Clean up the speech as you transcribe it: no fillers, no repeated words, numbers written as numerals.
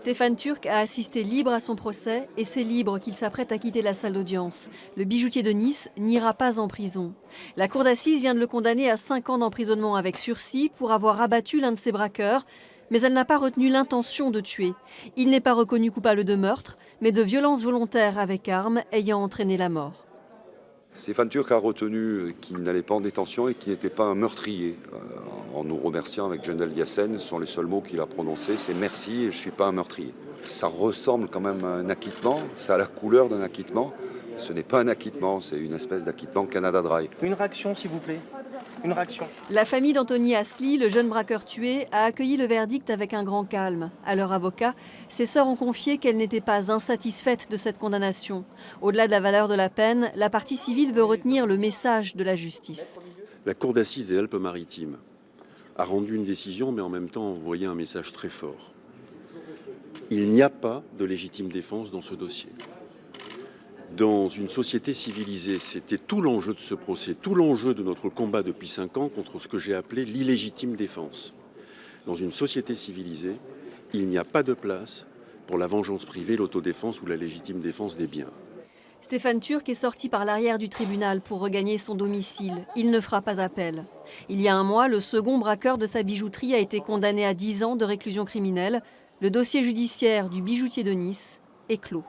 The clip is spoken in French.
Stéphane Turc a assisté libre à son procès et c'est libre qu'il s'apprête à quitter la salle d'audience. Le bijoutier de Nice n'ira pas en prison. La cour d'assises vient de le condamner à 5 ans d'emprisonnement avec sursis pour avoir abattu l'un de ses braqueurs, mais elle n'a pas retenu l'intention de tuer. Il n'est pas reconnu coupable de meurtre, mais de violence volontaire avec arme ayant entraîné la mort. Stéphane Turc a retenu qu'il n'allait pas en détention et qu'il n'était pas un meurtrier. En nous remerciant avec Gendel Yassen, ce sont les seuls mots qu'il a prononcés, c'est merci et je ne suis pas un meurtrier. Ça ressemble quand même à un acquittement, ça a la couleur d'un acquittement. Ce n'est pas un acquittement, c'est une espèce d'acquittement Canada Dry. Une réaction s'il vous plaît, une réaction. La famille d'Anthony Asli, le jeune braqueur tué, a accueilli le verdict avec un grand calme. À leur avocat, ses sœurs ont confié qu'elles n'étaient pas insatisfaites de cette condamnation. Au-delà de la valeur de la peine, la partie civile veut retenir le message de la justice. La Cour d'assises des Alpes-Maritimes a rendu une décision, mais en même temps envoyé un message très fort. Il n'y a pas de légitime défense dans ce dossier. Dans une société civilisée, c'était tout l'enjeu de ce procès, tout l'enjeu de notre combat depuis 5 ans contre ce que j'ai appelé l'illégitime défense. Dans une société civilisée, il n'y a pas de place pour la vengeance privée, l'autodéfense ou la légitime défense des biens. Stéphane Turc est sorti par l'arrière du tribunal pour regagner son domicile. Il ne fera pas appel. Il y a un mois, le second braqueur de sa bijouterie a été condamné à 10 ans de réclusion criminelle. Le dossier judiciaire du bijoutier de Nice est clos.